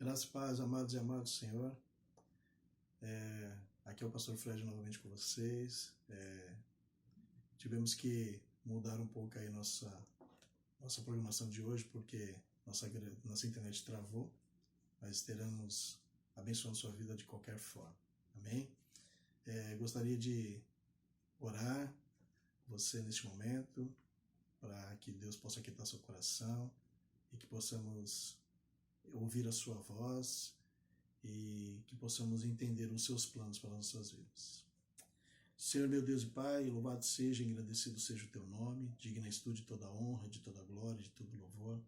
Graças e paz, amados e amados do Senhor. Aqui é o pastor Fred novamente com vocês. Tivemos que mudar um pouco aí nossa programação de hoje, porque nossa internet travou, mas esperamos abençoando sua vida de qualquer forma. Amém? Gostaria de orar você neste momento, para que Deus possa aquietar seu coração e que possamos ouvir a sua voz e que possamos entender os seus planos para as nossas vidas. Senhor meu Deus e Pai, louvado seja e engrandecido seja o teu nome, digna és tu de toda honra, de toda glória, de todo louvor.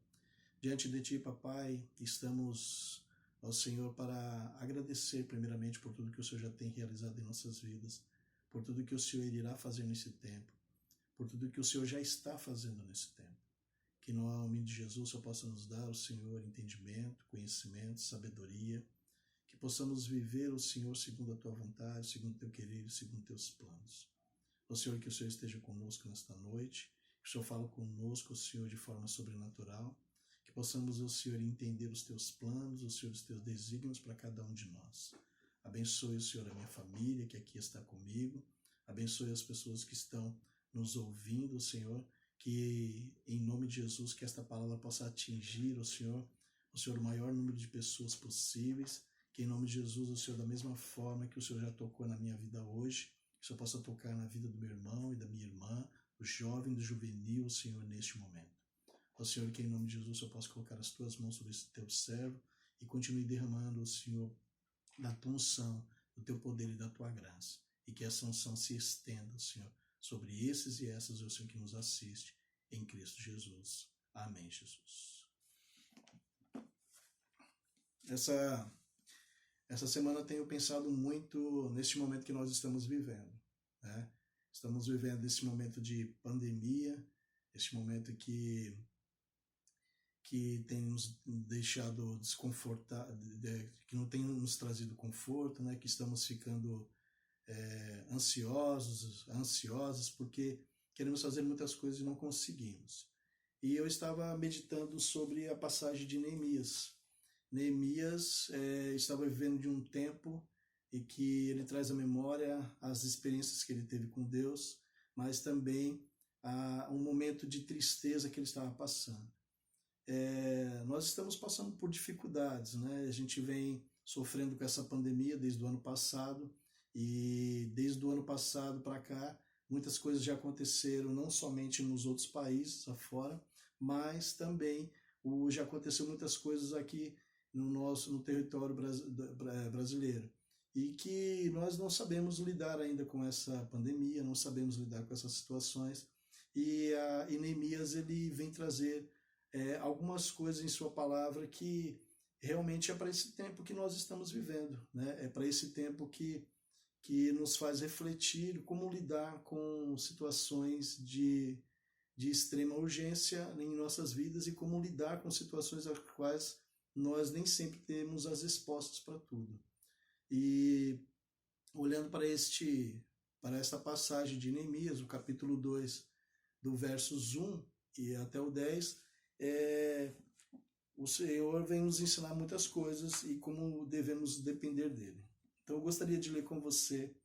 Diante de ti, papai, estamos ao Senhor para agradecer primeiramente por tudo que o Senhor já tem realizado em nossas vidas, por tudo que o Senhor irá fazer nesse tempo, por tudo que o Senhor já está fazendo nesse tempo. Que no nome de Jesus o Senhor possa nos dar, o Senhor, entendimento, conhecimento, sabedoria, que possamos viver o Senhor segundo a tua vontade, segundo o teu querer, segundo os teus planos. Ó Senhor, que o Senhor esteja conosco nesta noite, que o Senhor fale conosco, Senhor, de forma sobrenatural, que possamos, ó Senhor, entender os teus planos, ó Senhor, os teus desígnios para cada um de nós. Abençoe, o Senhor, a minha família que aqui está comigo, abençoe as pessoas que estão nos ouvindo, Senhor, que em nome de Jesus, que esta palavra possa atingir, ó Senhor, o maior número de pessoas possíveis, que em nome de Jesus, o Senhor, da mesma forma que o Senhor já tocou na minha vida hoje, que o Senhor possa tocar na vida do meu irmão e da minha irmã, do jovem, do juvenil, Senhor, neste momento. Ó Senhor, que em nome de Jesus, o Senhor possa colocar as tuas mãos sobre esse teu servo e continue derramando, Senhor, da tua unção, do teu poder e da tua graça. E que essa unção se estenda, Senhor, sobre esses e essas, ó Senhor, que nos assiste, em Cristo Jesus. Amém, Jesus. Essa semana tenho pensado muito neste momento que nós estamos vivendo, né? Estamos vivendo esse momento de pandemia, este momento que tem nos deixado desconfortados, que não tem nos trazido conforto, né? Que estamos ficando ansiosos, porque queremos fazer muitas coisas e não conseguimos. E eu estava meditando sobre a passagem de Neemias. Neemias estava vivendo de um tempo em que ele traz à memória as experiências que ele teve com Deus, mas também um momento de tristeza que ele estava passando. Nós estamos passando por dificuldades, né? A gente vem sofrendo com essa pandemia desde o ano passado, e desde o ano passado para cá muitas coisas já aconteceram, não somente nos outros países afora, mas também já aconteceu muitas coisas aqui no território brasileiro, e que nós não sabemos lidar ainda com essa pandemia, não sabemos lidar com essas situações, e Neemias ele vem trazer algumas coisas em sua palavra que realmente é para esse tempo que nós estamos vivendo, né? É para esse tempo que nos faz refletir como lidar com situações de extrema urgência em nossas vidas e como lidar com situações às quais nós nem sempre temos as respostas para tudo. E olhando para esta passagem de Neemias, o capítulo 2, do versos 1 e até o 10, o Senhor vem nos ensinar muitas coisas e como devemos depender dele. Então eu gostaria de ler com você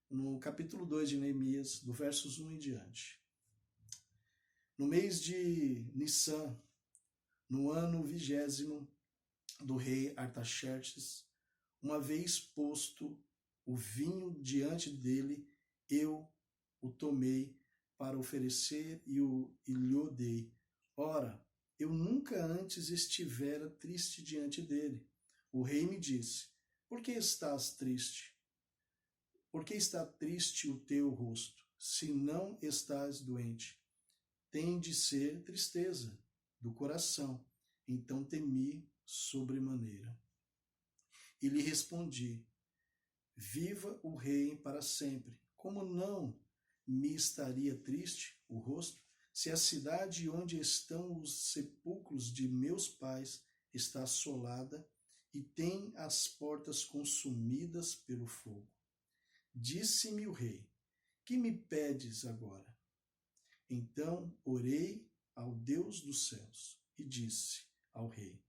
no capítulo 2 de Neemias, do versos 1 em diante. No mês de Nissan, no ano 20º do rei Artaxerxes, uma vez posto o vinho diante dele, eu o tomei para oferecer e lhe dei. Ora, eu nunca antes estivera triste diante dele. O rei me disse: por que estás triste? Por que está triste o teu rosto, se não estás doente? Tem de ser tristeza do coração. Então temi sobremaneira. E lhe respondi: viva o rei para sempre. Como não me estaria triste o rosto, se a cidade onde estão os sepulcros de meus pais está assolada e tem as portas consumidas pelo fogo? Disse-me o rei: que me pedes agora? Então orei ao Deus dos céus e disse ao rei: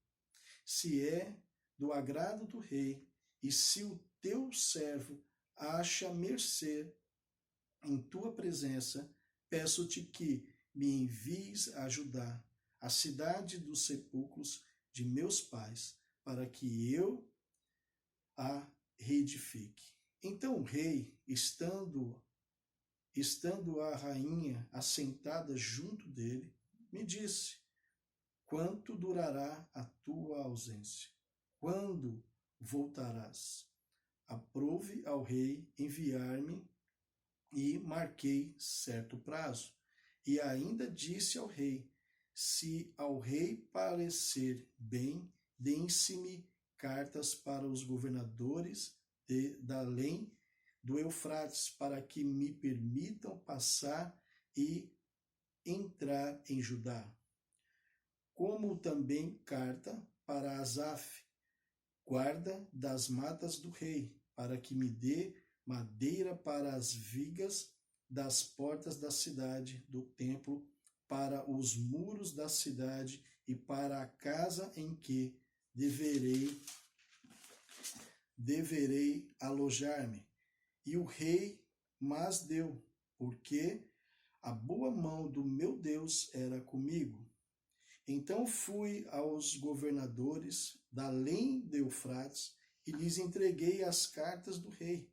se é do agrado do rei, e se o teu servo acha mercê em tua presença, peço-te que me envies a Judá, a cidade dos sepulcros de meus pais, para que eu a reedifique. Então o rei, estando a rainha assentada junto dele, me disse: quanto durará a tua ausência? Quando voltarás? Aprove ao rei enviar-me e marquei certo prazo. E ainda disse ao rei: se ao rei parecer bem, deem-se-me cartas para os governadores da além do Eufrates, para que me permitam passar e entrar em Judá. Como também carta para Asaf, guarda das matas do rei, para que me dê madeira para as vigas das portas da cidade, do templo, para os muros da cidade e para a casa em que deverei alojar-me. E o rei mas deu, porque a boa mão do meu Deus era comigo. Então fui aos governadores da além do Eufrates e lhes entreguei as cartas do rei.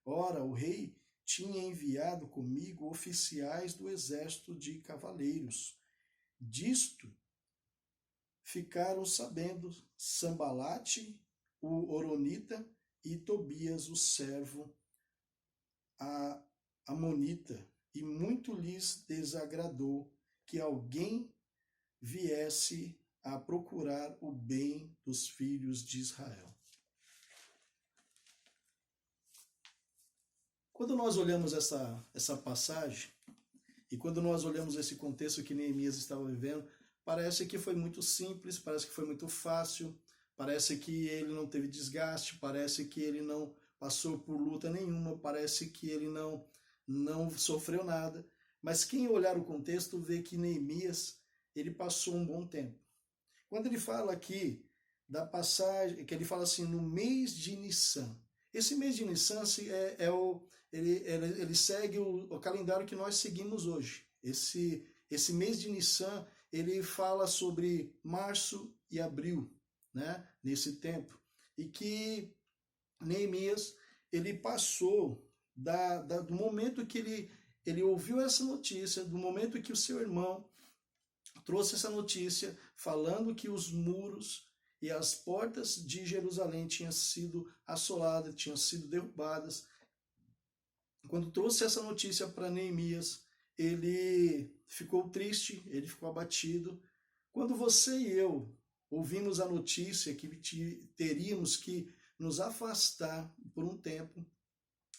Ora, o rei tinha enviado comigo oficiais do exército de cavaleiros. Disto ficaram sabendo Sambalate, o Horonita, e Tobias, o servo amonita, e muito lhes desagradou que alguém viesse a procurar o bem dos filhos de Israel. Quando nós olhamos essa passagem, e quando nós olhamos esse contexto que Neemias estava vivendo, parece que foi muito simples, parece que foi muito fácil, parece que ele não teve desgaste, parece que ele não passou por luta nenhuma, parece que ele não sofreu nada. Mas quem olhar o contexto vê que Neemias, ele passou um bom tempo. Quando ele fala aqui da passagem, que ele fala assim, no mês de Nissan. Esse mês de Nissan ele segue o calendário que nós seguimos hoje. Esse mês de Nissan, ele fala sobre março e abril, né, nesse tempo. E que Neemias, ele passou do momento que ele ouviu essa notícia, do momento que o seu irmão trouxe essa notícia falando que os muros e as portas de Jerusalém tinham sido assoladas, tinham sido derrubadas. Quando trouxe essa notícia para Neemias, ele ficou triste, ele ficou abatido. Quando você e eu ouvimos a notícia que teríamos que nos afastar por um tempo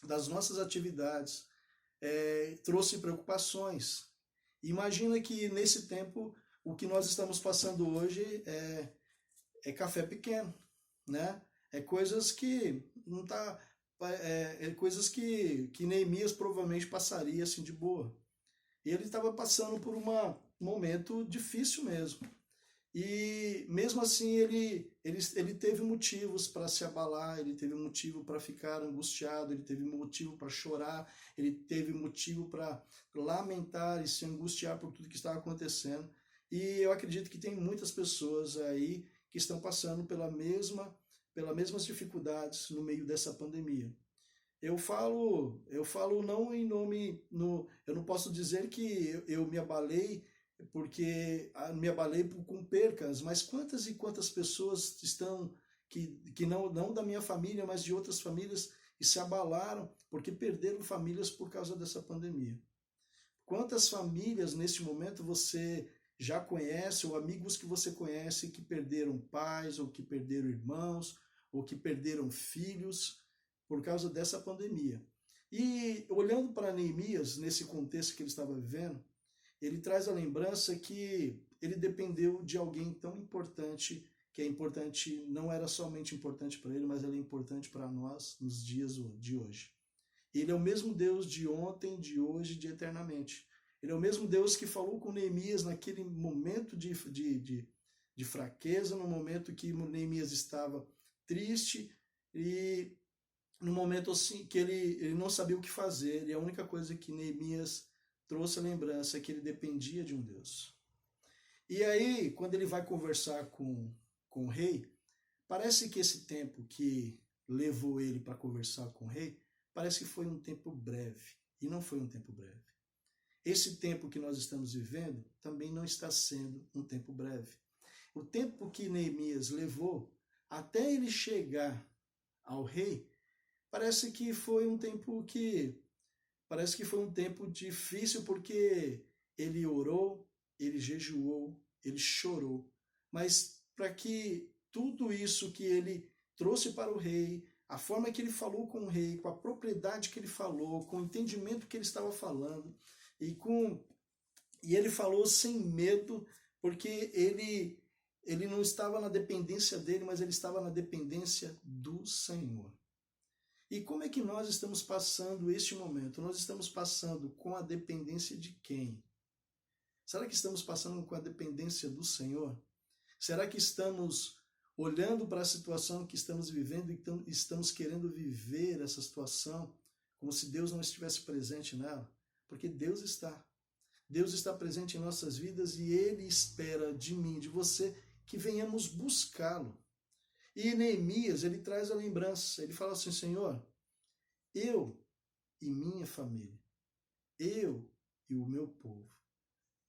das nossas atividades, trouxe preocupações. Imagina que nesse tempo o que nós estamos passando hoje é café pequeno, né? É coisas que não tá, coisas que Neemias provavelmente passaria assim de boa. E ele estava passando por um momento difícil mesmo. E mesmo assim ele teve motivos para se abalar, ele teve motivo para ficar angustiado, ele teve motivo para chorar, ele teve motivo para lamentar e se angustiar por tudo que estava acontecendo. E eu acredito que tem muitas pessoas aí que estão passando pelas mesmas dificuldades no meio dessa pandemia. Eu falo não em nome, eu não posso dizer que eu me abalei porque me abalei com percas, mas quantas e quantas pessoas estão que não da minha família, mas de outras famílias e se abalaram porque perderam famílias por causa dessa pandemia. Quantas famílias neste momento você já conhece, ou amigos que você conhece que perderam pais, ou que perderam irmãos, ou que perderam filhos por causa dessa pandemia. E olhando para Neemias, nesse contexto que ele estava vivendo, ele traz a lembrança que ele dependeu de alguém tão importante, que é importante, não era somente importante para ele, mas ele é importante para nós nos dias de hoje. Ele é o mesmo Deus de ontem, de hoje, de eternamente. Ele é o mesmo Deus que falou com Neemias naquele momento de fraqueza, no momento que Neemias estava triste e no momento assim que ele não sabia o que fazer, e a única coisa que Neemias trouxe a lembrança é que ele dependia de um Deus. E aí, quando ele vai conversar com o rei, parece que esse tempo que levou ele para conversar com o rei, parece que foi um tempo breve, e não foi um tempo breve. Esse tempo que nós estamos vivendo também não está sendo um tempo breve. O tempo que Neemias levou até ele chegar ao rei, parece que foi um tempo difícil, porque ele orou, ele jejuou, ele chorou, mas para que tudo isso que ele trouxe para o rei, a forma que ele falou com o rei, com a propriedade que ele falou, com o entendimento que ele estava falando, e ele falou sem medo, porque ele não estava na dependência dele, mas ele estava na dependência do Senhor. E como é que nós estamos passando este momento? Nós estamos passando com a dependência de quem? Será que estamos passando com a dependência do Senhor? Será que estamos olhando para a situação que estamos vivendo e estamos querendo viver essa situação como se Deus não estivesse presente nela? Porque Deus está. Deus está presente em nossas vidas e Ele espera de mim, de você, que venhamos buscá-lo. E Neemias, ele traz a lembrança, ele fala assim, Senhor, eu e minha família, eu e o meu povo.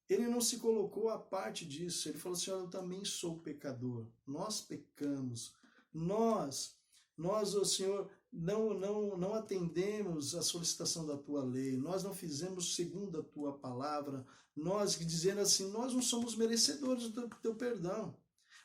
Ele não se colocou à parte disso, ele falou assim, eu também sou pecador, nós pecamos, nós, ó Senhor, não atendemos a solicitação da tua lei, nós não fizemos segundo a tua palavra, nós dizendo assim, nós não somos merecedores do teu perdão.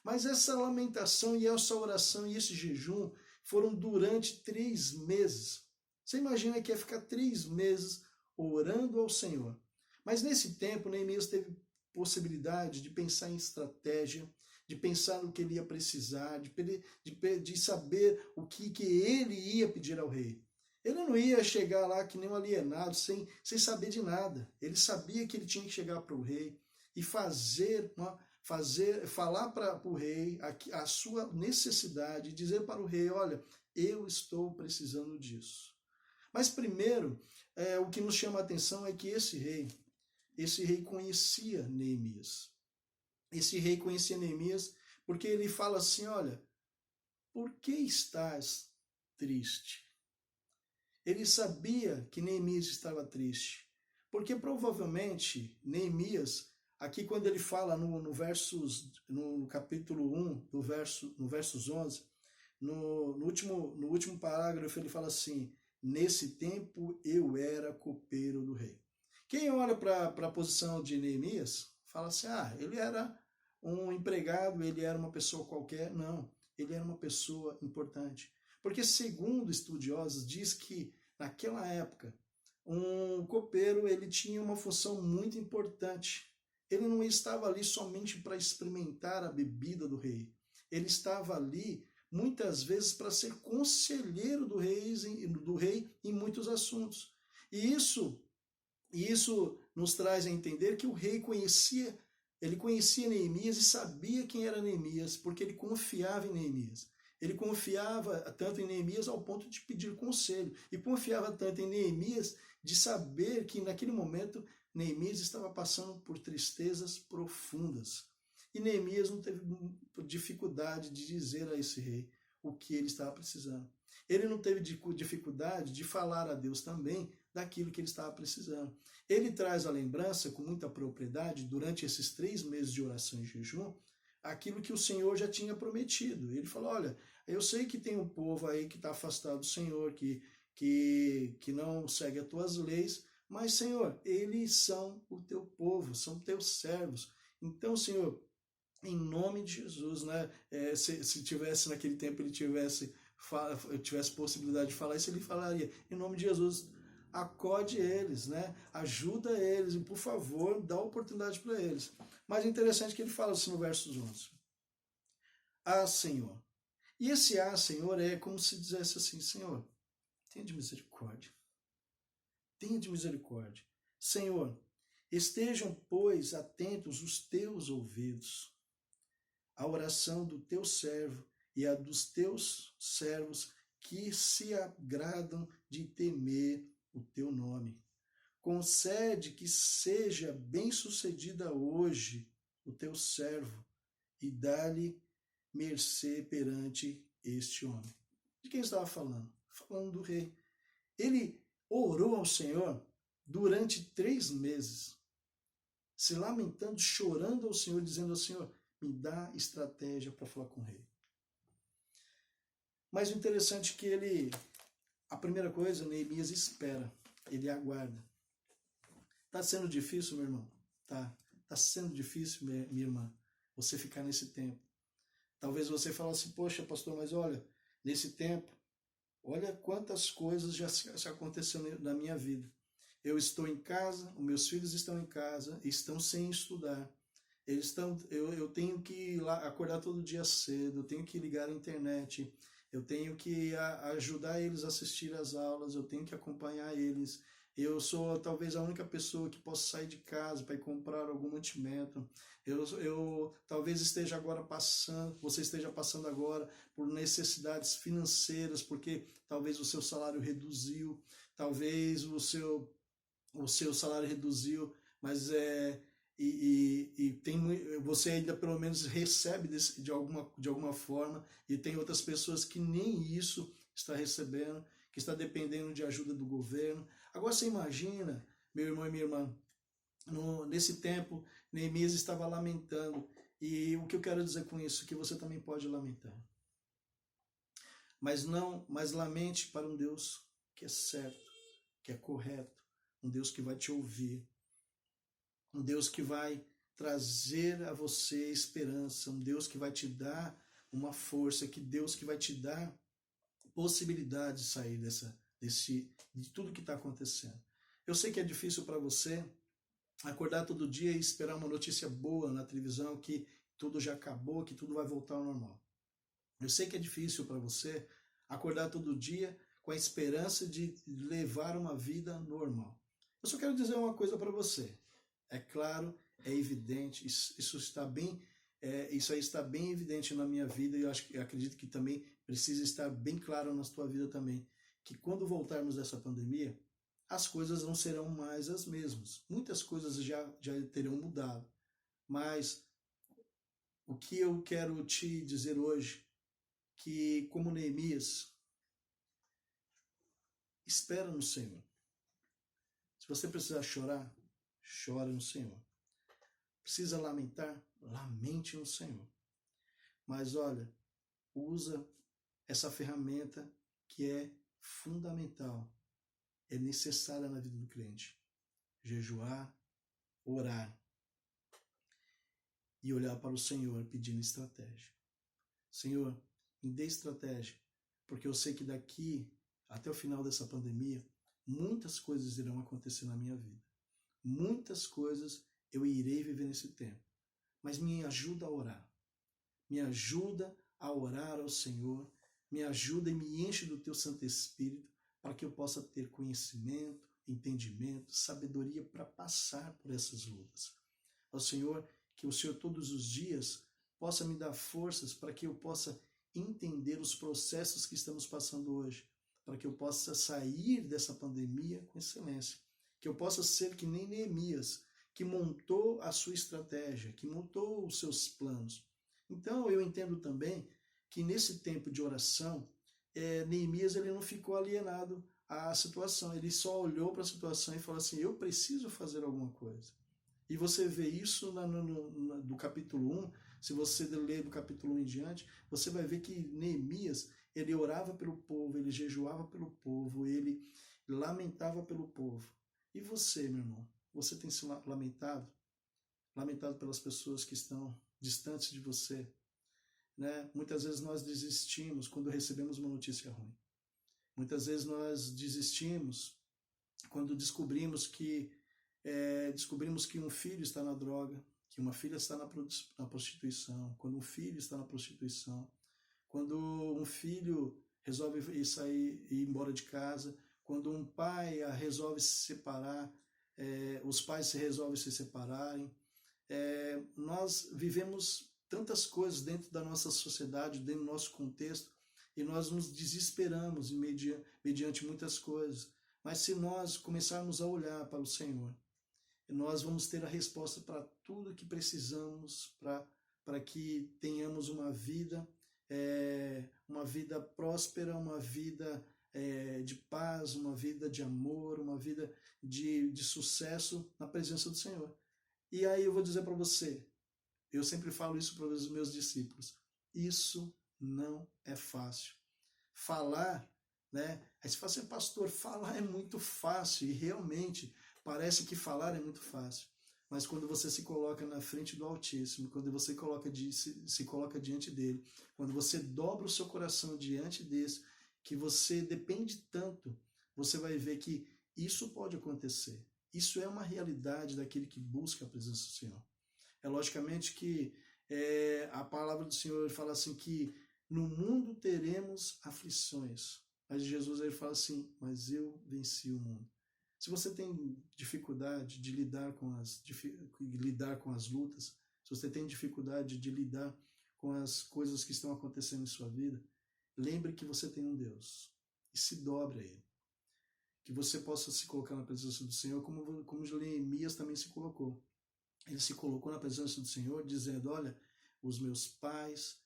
Mas essa lamentação e essa oração e esse jejum foram durante 3 meses. Você imagina que ia ficar 3 meses orando ao Senhor. Mas nesse tempo, Neemias teve possibilidade de pensar em estratégia, de pensar no que ele ia precisar, de saber o que ele ia pedir ao rei. Ele não ia chegar lá que nem um alienado, sem saber de nada. Ele sabia que ele tinha que chegar para o rei e falar para o rei a sua necessidade, dizer para o rei, olha, eu estou precisando disso. Mas primeiro, o que nos chama a atenção é que esse rei conhecia Neemias. Esse rei conhecia Neemias porque ele fala assim, olha, por que estás triste? Ele sabia que Neemias estava triste, porque provavelmente Neemias, aqui quando ele fala no capítulo 1, no versos 11, no último parágrafo ele fala assim, nesse tempo eu era copeiro do rei. Quem olha para a posição de Neemias, fala assim, ele era um empregado, ele era uma pessoa qualquer. Não, ele era uma pessoa importante. Porque segundo estudiosos, diz que naquela época, um copeiro ele tinha uma função muito importante. Ele não estava ali somente para experimentar a bebida do rei. Ele estava ali, muitas vezes, para ser conselheiro do rei em muitos assuntos. E isso nos traz a entender que o rei conhecia Neemias e sabia quem era Neemias, porque ele confiava em Neemias. Ele confiava tanto em Neemias ao ponto de pedir conselho. E confiava tanto em Neemias de saber que naquele momento Neemias estava passando por tristezas profundas. E Neemias não teve dificuldade de dizer a esse rei o que ele estava precisando. Ele não teve dificuldade de falar a Deus também daquilo que ele estava precisando. Ele traz a lembrança com muita propriedade, durante esses 3 meses de oração e jejum, aquilo que o Senhor já tinha prometido. Ele falou, olha, eu sei que tem um povo aí que está afastado do Senhor, que não segue as tuas leis, mas, Senhor, eles são o teu povo, são teus servos. Então, Senhor, em nome de Jesus, né? Se tivesse naquele tempo, ele tivesse possibilidade de falar isso, ele falaria, em nome de Jesus, acode eles, né? Ajuda eles e, por favor, dá oportunidade para eles. Mas é interessante que ele fala assim no versos 11. Senhor. E esse Senhor, é como se dissesse assim, Senhor, tenha de misericórdia. Tenha de misericórdia. Senhor, estejam, pois, atentos os teus ouvidos à oração do teu servo e a dos teus servos que se agradam de temer o teu nome. Concede que seja bem-sucedida hoje o teu servo e dá-lhe mercê perante este homem. De quem estava falando? Falando do rei. Ele orou ao Senhor durante 3 meses, se lamentando, chorando ao Senhor, dizendo ao Senhor, me dá estratégia para falar com o rei. Mas o interessante é que a primeira coisa, Neemias espera, ele aguarda. Está sendo difícil, meu irmão? Tá. Está sendo difícil, minha irmã, você ficar nesse tempo. Talvez você fale assim, poxa, pastor, mas olha, nesse tempo, olha quantas coisas já aconteceram na minha vida. Eu estou em casa, os meus filhos estão em casa, estão sem estudar. Eu tenho que acordar todo dia cedo, eu tenho que ligar a internet, eu tenho que ajudar eles a assistir às aulas, eu tenho que acompanhar eles. Eu sou talvez a única pessoa que possa sair de casa para ir comprar algum mantimento. Eu talvez esteja agora você esteja passando agora por necessidades financeiras, porque talvez o seu salário reduziu, talvez o seu salário reduziu, mas você ainda pelo menos recebe de alguma forma, e tem outras pessoas que nem isso está recebendo, que está dependendo de ajuda do governo. Agora você imagina, meu irmão e minha irmã, nesse tempo, Neemias estava lamentando, e o que eu quero dizer com isso? Que você também pode lamentar. Mas lamente para um Deus que é certo, que é correto, um Deus que vai te ouvir, um Deus que vai trazer a você esperança, um Deus que vai te dar uma força, Deus que vai te dar possibilidade de sair de tudo que está acontecendo. Eu sei que é difícil para você acordar todo dia e esperar uma notícia boa na televisão, que tudo já acabou, que tudo vai voltar ao normal. Eu sei que é difícil para você acordar todo dia com a esperança de levar uma vida normal. Eu só quero dizer uma coisa para você. É claro, é evidente, isso aí está bem evidente na minha vida, e eu acredito que também precisa estar bem claro na tua vida também, que quando voltarmos dessa pandemia, as coisas não serão mais as mesmas. Muitas coisas já terão mudado. Mas o que eu quero te dizer hoje, que como Neemias, espera no Senhor. Se você precisar chorar, chora no Senhor. Precisa lamentar? Lamente no Senhor. Mas olha, usa essa ferramenta que é fundamental, é necessária na vida do crente. Jejuar, orar e olhar para o Senhor pedindo estratégia. Senhor, me dê estratégia, porque eu sei que daqui até o final dessa pandemia, muitas coisas irão acontecer na minha vida. Muitas coisas eu irei viver nesse tempo. Mas me ajuda a orar. Me ajuda a orar ao Senhor. Me ajuda e me enche do teu Santo Espírito para que eu possa ter conhecimento, entendimento, sabedoria para passar por essas lutas. Ao Senhor, que o Senhor todos os dias possa me dar forças para que eu possa entender os processos que estamos passando hoje, para que eu possa sair dessa pandemia com excelência, que eu possa ser que nem Neemias, que montou a sua estratégia, que montou os seus planos. Então eu entendo também que nesse tempo de oração, Neemias ele não ficou alienado à situação, ele só olhou para a situação e falou assim, eu preciso fazer alguma coisa. E você vê isso do capítulo 1, se você ler do capítulo 1 em diante, você vai ver que Neemias, ele orava pelo povo, ele jejuava pelo povo, ele lamentava pelo povo. E você, meu irmão, você tem se lamentado? Lamentado pelas pessoas que estão distantes de você? Né? Muitas vezes nós desistimos quando recebemos uma notícia ruim. Muitas vezes nós desistimos quando descobrimos que um filho está na droga, que uma filha está na prostituição, quando um filho está na prostituição, quando um filho resolve ir embora de casa, quando um pai resolve se separar, os pais resolvem se separarem. Nós vivemos tantas coisas dentro da nossa sociedade, dentro do nosso contexto, e nós nos desesperamos mediante muitas coisas. Mas se nós começarmos a olhar para o Senhor, nós vamos ter a resposta para tudo que precisamos para que tenhamos uma vida próspera, uma vida de paz, uma vida de amor, uma vida de sucesso na presença do Senhor. E aí eu vou dizer para você, eu sempre falo isso para os meus discípulos, isso não é fácil. Falar, né? Aí você fala assim, pastor, falar é muito fácil, e realmente parece que falar é muito fácil. Mas quando você se coloca na frente do Altíssimo, quando você se coloca diante dele, quando você dobra o seu coração diante desse, que você depende tanto, você vai ver que isso pode acontecer. Isso é uma realidade daquele que busca a presença do Senhor. É logicamente que a palavra do Senhor fala assim que no mundo teremos aflições. Mas Jesus ele fala assim, mas eu venci o mundo. Se você tem dificuldade de lidar com as lutas, se você tem dificuldade de lidar com as coisas que estão acontecendo em sua vida, lembre que você tem um Deus e se dobre a Ele. Que você possa se colocar na presença do Senhor, como Jeremias também se colocou. Ele se colocou na presença do Senhor, dizendo, olha, os meus pais,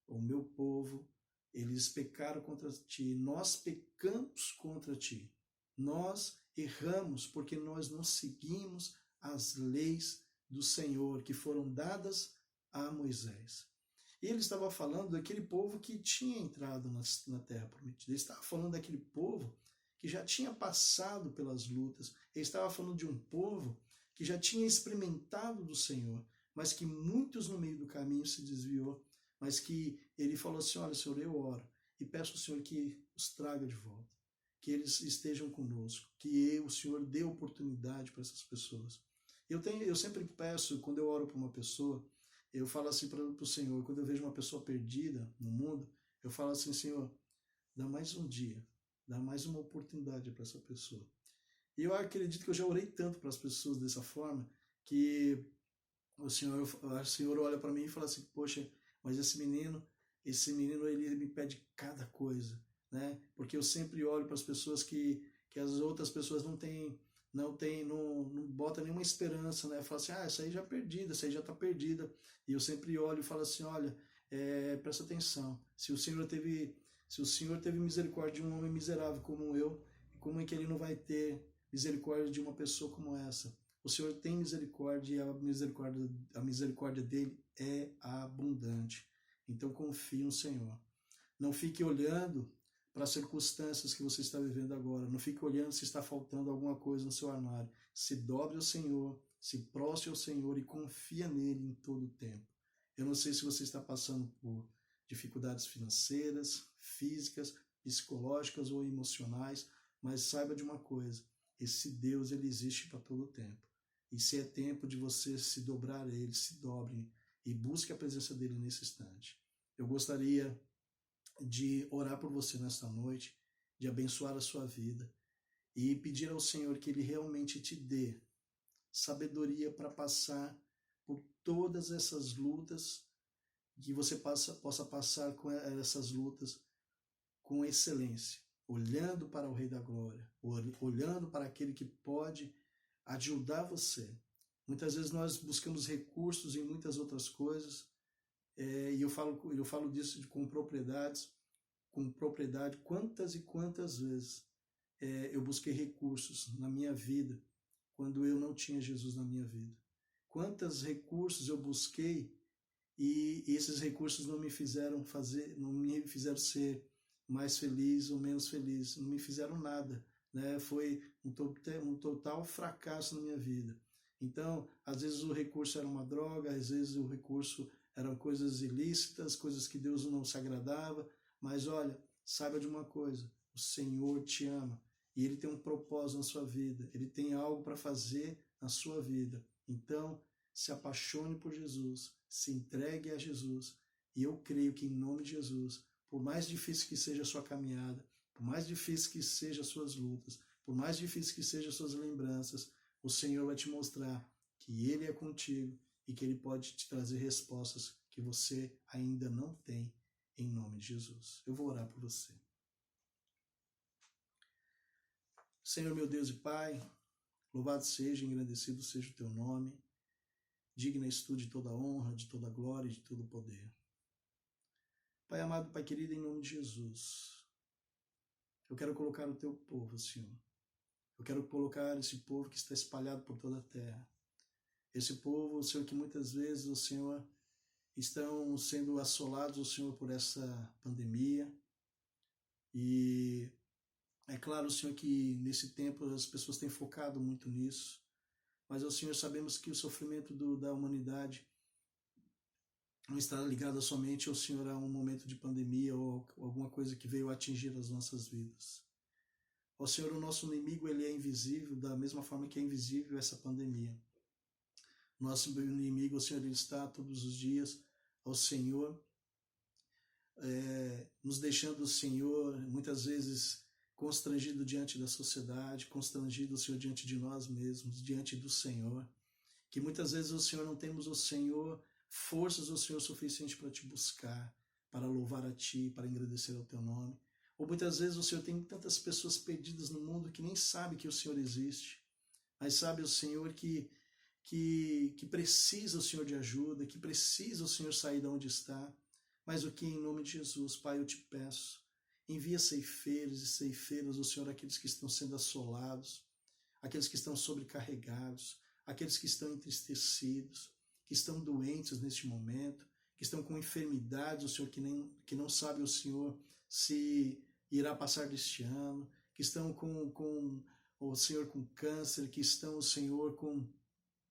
o meu povo, eles pecaram contra ti, nós pecamos contra ti, nós erramos porque nós não seguimos as leis do Senhor que foram dadas a Moisés. E ele estava falando daquele povo que tinha entrado na Terra Prometida, ele estava falando daquele povo que já tinha passado pelas lutas, ele estava falando de um povo que já tinha experimentado do Senhor, mas que muitos no meio do caminho se desviou, mas que ele falou assim, olha, Senhor, eu oro e peço ao Senhor que os traga de volta, que eles estejam conosco, que o Senhor dê oportunidade para essas pessoas. Eu sempre peço, quando eu oro para uma pessoa, eu falo assim para o Senhor, quando eu vejo uma pessoa perdida no mundo, eu falo assim, Senhor, dá mais um dia, dá mais uma oportunidade para essa pessoa. E eu acredito que eu já orei tanto para as pessoas dessa forma, que o Senhor olha para mim e fala assim, poxa, mas esse menino ele me pede cada coisa, né? Porque eu sempre olho para as pessoas que as outras pessoas não bota nenhuma esperança, né? Fala assim, essa aí já é perdida, essa aí já está perdida. E eu sempre olho e falo assim, olha, presta atenção, se o Senhor teve misericórdia de um homem miserável como eu, como é que ele não vai ter misericórdia de uma pessoa como essa? O Senhor tem misericórdia e a misericórdia dele é abundante. Então confie no Senhor. Não fique olhando para as circunstâncias que você está vivendo agora. Não fique olhando se está faltando alguma coisa no seu armário. Se dobre ao Senhor, se prostre ao Senhor e confia nele em todo o tempo. Eu não sei se você está passando por dificuldades financeiras, físicas, psicológicas ou emocionais, mas saiba de uma coisa, esse Deus ele existe para todo o tempo. E se é tempo de você se dobrar a Ele, se dobre e busque a presença dEle nesse instante. Eu gostaria de orar por você nesta noite, de abençoar a sua vida e pedir ao Senhor que Ele realmente te dê sabedoria para passar por todas essas lutas, que você possa passar com essas lutas com excelência, olhando para o Rei da Glória, olhando para aquele que pode ajudar você. Muitas vezes nós buscamos recursos em muitas outras coisas, e eu falo disso com propriedade, quantas e quantas vezes eu busquei recursos na minha vida, quando eu não tinha Jesus na minha vida. Quantos recursos eu busquei e esses recursos não me fizeram ser mais feliz ou menos feliz, não me fizeram nada, né? Foi um total fracasso na minha vida. Então, às vezes o recurso era uma droga, às vezes o recurso eram coisas ilícitas, coisas que Deus não se agradava, mas olha, saiba de uma coisa, o Senhor te ama e Ele tem um propósito na sua vida, Ele tem algo para fazer na sua vida. Então, se apaixone por Jesus, se entregue a Jesus, e eu creio que em nome de Jesus, por mais difícil que seja a sua caminhada, por mais difícil que sejam as suas lutas, por mais difícil que sejam as suas lembranças, o Senhor vai te mostrar que Ele é contigo e que Ele pode te trazer respostas que você ainda não tem, em nome de Jesus. Eu vou orar por você. Senhor, meu Deus e Pai, louvado seja, engrandecido seja o teu nome, digna és tu de toda honra, de toda glória e de todo poder. Pai amado, Pai querido, em nome de Jesus, eu quero colocar o teu povo, Senhor. Eu quero colocar esse povo que está espalhado por toda a terra. Esse povo, Senhor, que muitas vezes, o Senhor, estão sendo assolados, o Senhor, por essa pandemia. E é claro, Senhor, que nesse tempo as pessoas têm focado muito nisso. Mas, Senhor, sabemos que o sofrimento da humanidade não está ligado somente ao Senhor a um momento de pandemia ou alguma coisa que veio atingir as nossas vidas. Ó Senhor, o nosso inimigo ele é invisível da mesma forma que é invisível essa pandemia. Nosso inimigo, o Senhor, ele está todos os dias ao Senhor, nos deixando, o Senhor, muitas vezes constrangido diante da sociedade, constrangido, o Senhor, diante de nós mesmos, diante do Senhor. Que muitas vezes, o Senhor, não temos, o Senhor, forças, o Senhor, suficiente para te buscar, para louvar a Ti, para engrandecer o Teu nome. Ou muitas vezes, o Senhor, tem tantas pessoas perdidas no mundo que nem sabe que o Senhor existe, mas sabe, o Senhor, que precisa, o Senhor, de ajuda, que precisa, o Senhor, sair de onde está. Mas o que, em nome de Jesus, Pai, eu te peço, envia ceifeiros e ceifeiras, o Senhor, aqueles que estão sendo assolados, aqueles que estão sobrecarregados, aqueles que estão entristecidos, que estão doentes neste momento, que estão com enfermidades, o Senhor, que não sabe, o Senhor, se irá passar deste ano, que estão com o Senhor, com câncer, que estão, o Senhor,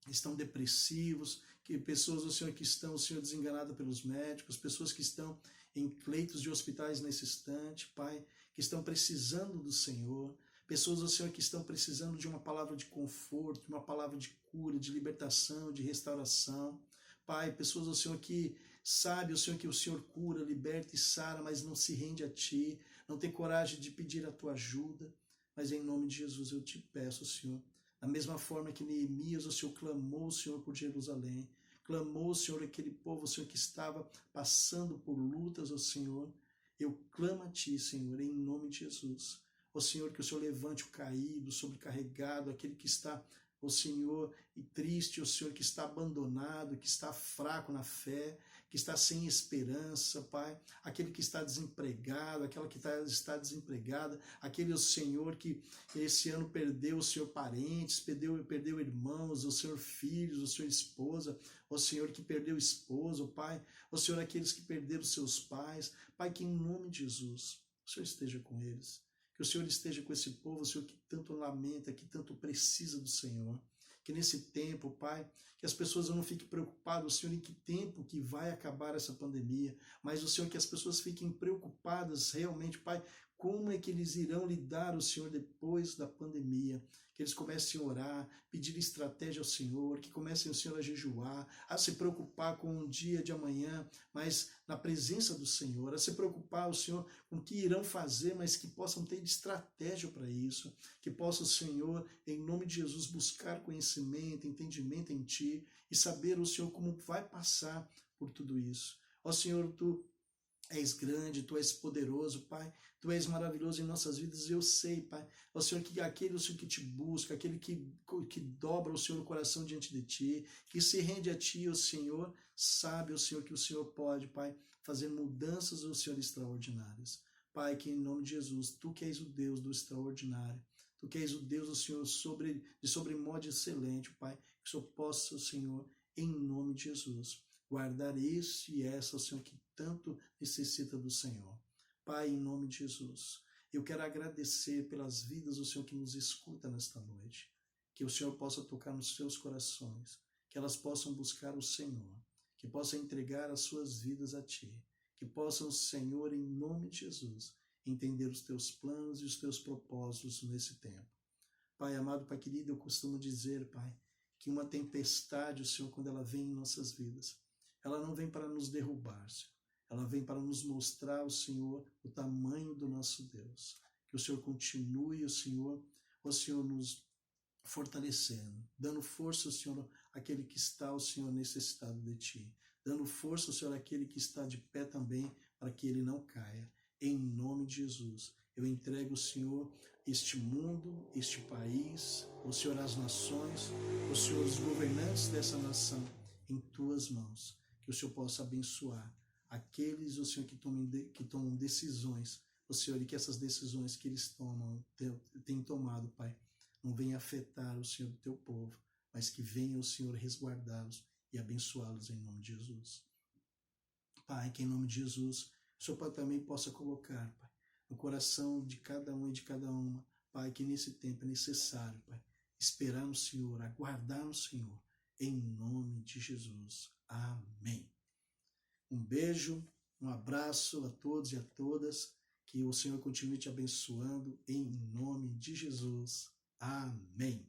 estão depressivos, que pessoas, o Senhor, que estão, o Senhor, desenganadas pelos médicos, pessoas que estão em leitos de hospitais nesse instante, Pai, que estão precisando do Senhor, pessoas, o Senhor, que estão precisando de uma palavra de conforto, de uma palavra de cura, de libertação, de restauração, Pai, pessoas, o Senhor, que sabe, o Senhor, que o Senhor cura, liberta e sara, mas não se rende a Ti, não tem coragem de pedir a Tua ajuda, mas em nome de Jesus eu te peço, Senhor, da mesma forma que Neemias, o Senhor, clamou, o Senhor, por Jerusalém, clamou, Senhor, aquele povo, o Senhor, que estava passando por lutas, ó Senhor, eu clamo a Ti, Senhor, em nome de Jesus, ó Senhor, que o Senhor levante o caído, o sobrecarregado, aquele que está, ó Senhor, e triste, ó Senhor, que está abandonado, que está fraco na fé, que está sem esperança, Pai, aquele que está desempregado, aquela que está desempregada, aquele, ó Senhor, que esse ano perdeu, o Senhor, parentes, perdeu irmãos, o Senhor, filhos, o Senhor, esposa, ó Senhor, que perdeu esposa, Pai, ó Senhor, aqueles que perderam seus pais, Pai, que em nome de Jesus, o Senhor esteja com eles, que o Senhor esteja com esse povo, o Senhor, que tanto lamenta, que tanto precisa do Senhor, que nesse tempo, Pai, que as pessoas não fiquem preocupadas, Senhor, em que tempo que vai acabar essa pandemia, mas, o Senhor, que as pessoas fiquem preocupadas realmente, Pai, como é que eles irão lidar, o Senhor, depois da pandemia, que eles comecem a orar, pedir estratégia ao Senhor, que comecem, o Senhor, a jejuar, a se preocupar com o dia de amanhã, mas na presença do Senhor, a se preocupar, o Senhor, com o que irão fazer, mas que possam ter estratégia para isso, que possam, Senhor, em nome de Jesus, buscar conhecimento, entendimento em Ti e saber, o Senhor, como vai passar por tudo isso. Ó Senhor, Tu és grande, Tu és poderoso, Pai, Tu és maravilhoso em nossas vidas, eu sei, Pai, ó Senhor, que aquele, o Senhor, que Te busca, aquele que dobra o Senhor o coração diante de Ti, que se rende a Ti, ó Senhor, sabe, ó Senhor, que o Senhor pode, Pai, fazer mudanças, ó Senhor, extraordinárias. Pai, que em nome de Jesus, Tu que és o Deus do extraordinário, Tu que és o Deus, ó Senhor, de sobremodo excelente, Pai, que o Senhor possa, ó Senhor, em nome de Jesus, guardar esse e essa, ó Senhor, que tanto necessita do Senhor. Pai, em nome de Jesus, eu quero agradecer pelas vidas do Senhor que nos escuta nesta noite, que o Senhor possa tocar nos seus corações, que elas possam buscar o Senhor, que possam entregar as suas vidas a Ti, que possam, Senhor, em nome de Jesus, entender os Teus planos e os Teus propósitos nesse tempo. Pai amado, Pai querido, eu costumo dizer, Pai, que uma tempestade, o Senhor, quando ela vem em nossas vidas, ela não vem para nos derrubar, Senhor. Ela vem para nos mostrar, o Senhor, o tamanho do nosso Deus. Que o Senhor continue, o Senhor, nos fortalecendo, dando força, o Senhor, àquele que está, o Senhor, necessitado de Ti. dando força, Senhor, àquele que está de pé também, para que ele não caia. Em nome de Jesus, eu entrego, Senhor, este mundo, este país, o Senhor, as nações, o Senhor, os governantes dessa nação, em tuas mãos. Que o Senhor possa abençoar aqueles, o Senhor, que tomam decisões, o Senhor, e que essas decisões que eles têm tomado, Pai, não venha afetar o Senhor do teu povo, mas que venha o Senhor resguardá-los e abençoá-los em nome de Jesus. Pai, que em nome de Jesus, o Senhor, Pai, também possa colocar, Pai, no coração de cada um e de cada uma, Pai, que nesse tempo é necessário, Pai, esperar no Senhor, aguardar no Senhor, em nome de Jesus. Amém. Um beijo, um abraço a todos e a todas, que o Senhor continue te abençoando, em nome de Jesus. Amém.